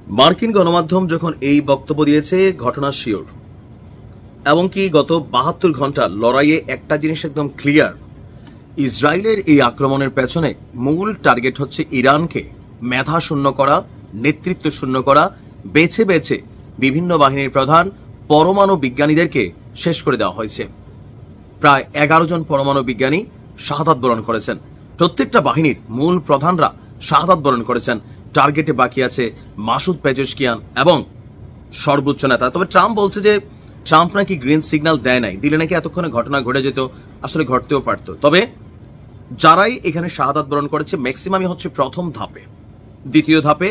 মার্কিন গণমাধ্যম যখন এই বক্তব্য দিয়েছে ঘটনা শিওর, এবং কি গত ৭২ ঘন্টার লড়াইয়ে একটা জিনিস একদম ক্লিয়ার, ইসরায়েলের এই আক্রমণের পেছনে মূল টার্গেট হচ্ছে ইরানকে মেধা শূন্য করা, নেতৃত্ব শূন্য করা, বেছে বেছে বিভিন্ন বাহিনীর প্রধান পরমাণু বিজ্ঞানীদেরকে শেষ করে দেওয়া হয়েছে। প্রায় 11 জন পরমাণু বিজ্ঞানী শাহাদাত বরণ করেছেন। প্রত্যেকটা বাহিনীর মূল প্রধানরা শাহাদাত বরণ করেছেন। টার্গেটে বাকি আছে মাসুদ পেজেশকিয়ান এবং সর্বোচ্চ নেতা। তবে ট্রাম্প বলছে যে ট্রাম্প নাকি গ্রিন সিগন্যাল দেয় নাই, দিলে নাকি এতক্ষণে ঘটনা ঘটে যেত। আসলে ঘটতেও পারত। তবে যারাই এখানে শাহাদাত বরণ করেছে ম্যাক্সিমামই হচ্ছে প্রথম ধাপে। দ্বিতীয় ধাপে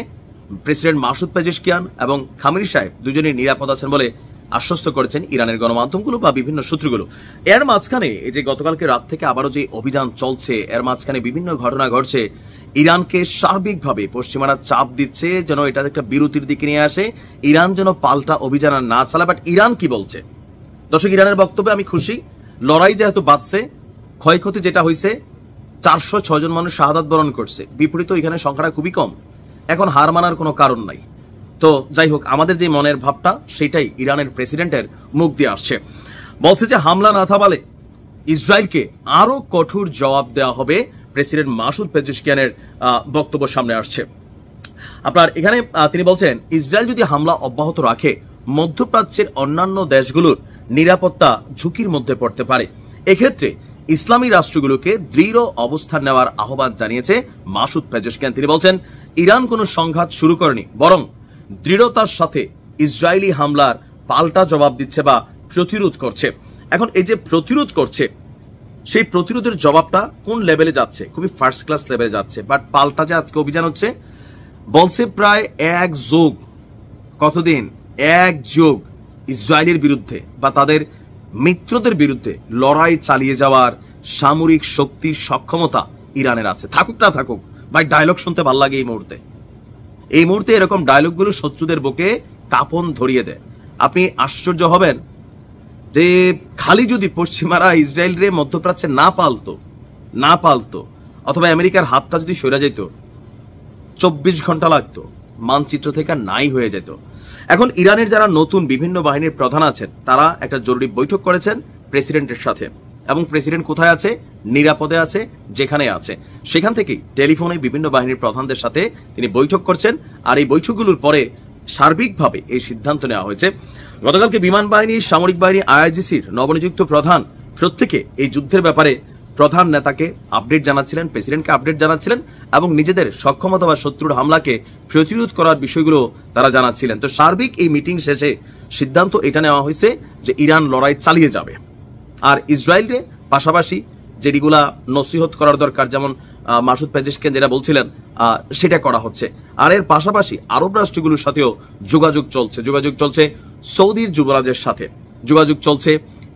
প্রেসিডেন্ট মাসুদ পেজেশকিয়ান এবং খামেনি সাহেব দুজনেই নিরাপদ আছেন বলে আশ্বস্ত করেছেন ইরানের গণমাধ্যমগুলো বা বিভিন্ন সূত্রগুলো। এর মাঝখানে এই যে গতকালকে রাত থেকে আবারও যে অভিযান চলছে, এর মাঝখানে বিভিন্ন ঘটনা ঘটছে। ইরানকে সার্বিকভাবে পশ্চিমারা চাপ দিচ্ছে যেন এটা একটা বিরতির দিকে নিয়ে আসে, ইরান যেন পাল্টা অভিযান আর না চালায়। বাট ইরান কি বলছে? দর্শক, ইরানের বক্তব্যে আমি খুশি। লড়াই যেহেতু বাড়ছে, ক্ষয়ক্ষতি যেটা হয়েছে 406 জন মানুষ শাহাদাত বরণ করছে, বিপরীত এখানে সংখ্যাটা খুবই কম। এখন হার মানার কোনো কারণ নাই। তো যাই হোক, আমাদের যে মনের ভাবটা সেটাই ইরানের প্রেসিডেন্টের মুখ দিয়ে আসছে। বলছে যে হামলা না থামালে ইসরায়েলকে আরো কঠোর জবাব দেওয়া হবে। প্রেসিডেন্ট মাসুদ পেজেশকিয়ানের বক্তব্য সামনে আসছে। আপনার এখানে তিনি বলছেন, ইসরায়েল যদি হামলা অব্যাহত রাখে মধ্যপ্রাচ্যের অন্যান্য দেশগুলোর নিরাপত্তা ঝুঁকির মধ্যে পড়তে পারে। এক্ষেত্রে ইসলামী রাষ্ট্রগুলোকে দৃঢ় অবস্থান নেওয়ার আহ্বান জানিয়েছে মাসুদ পেজেশকিয়ান। তিনি বলছেন, ইরান কোনো সংঘাত শুরু করেনি, বরং দৃঢ়তার সাথে ইসরায়েলি হামলার পাল্টা জবাব দিচ্ছে বা প্রতিরোধ করছে। এখন এই যে প্রতিরোধ করছে, সেই প্রতিরোধের জবাবটা কোন লেভেলে যাচ্ছে? খুবই ফার্স্ট ক্লাস লেভেলে যাচ্ছে। বাট পাল্টা যে আজকে অভিযান হচ্ছে, বলছে প্রায় 1 যুগ, কতদিন 1 যুগ ইসরায়েলের বিরুদ্ধে বা তাদের মিত্রদের বিরুদ্ধে লড়াই চালিয়ে যাওয়ার সামরিক শক্তির সক্ষমতা ইরানের আছে। থাকুক না থাকুক ভাই, ডায়লগ শুনতে ভাল লাগে এই মুহূর্তে। এই মুহূর্তে এরকম ডায়লগগুলো শত্রুদের বুকে কাঁপন ধরিয়ে দেয়। আপনি আশ্চর্য হবেন যে খালি যদি পশ্চিমারা ইসরায়েলরে মধ্যপ্রাচ্যে না পালতো অথবা আমেরিকার হাতটা যদি সরে যেত, 24 ঘন্টা লাগতো, মানচিত্র থেকে নাই হয়ে যেত। এখন ইরানের যারা নতুন বিভিন্ন বাহিনীর প্রধান আছেন, তারা একটা জরুরি বৈঠক করেছেন প্রেসিডেন্টের সাথে। এবং প্রেসিডেন্ট কোথায় আছে? নিরাপদে আছে, যেখানে আছে সেখান থেকেই টেলিফোনে বিভিন্ন বাহিনীর প্রধানদের সাথে তিনি বৈঠক করছেন। আর এই বৈঠকগুলোর পরে সার্বিকভাবে এই সিদ্ধান্ত নেওয়া হয়েছে। গতকালকে বিমান বাহিনী, সামরিক বাহিনী, আইআরজিসির নবনিযুক্ত প্রধান প্রত্যেকে এই যুদ্ধের ব্যাপারে প্রধান নেতাকে আপডেট জানাচ্ছিলেন, প্রেসিডেন্টকে আপডেট জানাচ্ছিলেন এবং নিজেদের সক্ষমতা বা শত্রুর হামলাকে প্রতিরোধ করার বিষয়গুলো তারা জানাচ্ছিলেন। তো সার্বিক এই মিটিং শেষে সিদ্ধান্ত এটা নেওয়া হয়েছে যে ইরান লড়াই চালিয়ে যাবে। আর ইসরায়েলের পাশাপাশি যেগুলা নসিহত করার দরকার, যেমন মাসুদ পেজেশকিয়ান যেটা বলছিলেন, সেটা করা হচ্ছে। আর এর পাশাপাশি আরব রাষ্ট্রগুলোর সাথেও যোগাযোগ চলছে সৌদির যুবরাজের সাথে, যোগাযোগ চলছে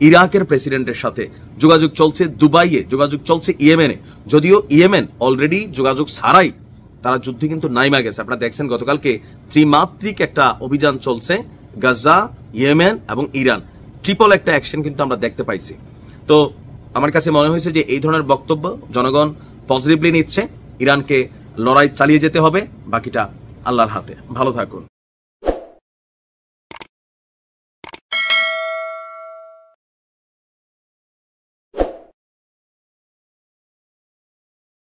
ইরাকের প্রেসিডেন্টের সাথে, যোগাযোগ চলছে দুবাইয়ে, যোগাযোগ চলছে ইয়েমেনে। যদিও ইয়েমেন অলরেডি যোগাযোগ ছাড়াই তারা যুদ্ধে কিন্তু নাইমা গেছে। আপনারা দেখছেন গতকালকে ত্রিমাত্রিক একটা অভিযান চলছে, গাজা, ইয়েমেন এবং ইরান, ট্রিপল একটা অ্যাকশন কিন্তু আমরা দেখতে পাইছি। তো আমার কাছে মনে হয়েছে যে এই ধরনের বক্তব্য জনগণ পজিটিভলি নিচ্ছে। ইরানকে লড়াই চালিয়ে যেতে হবে, বাকিটা আল্লাহর হাতে। ভালো থাকুন।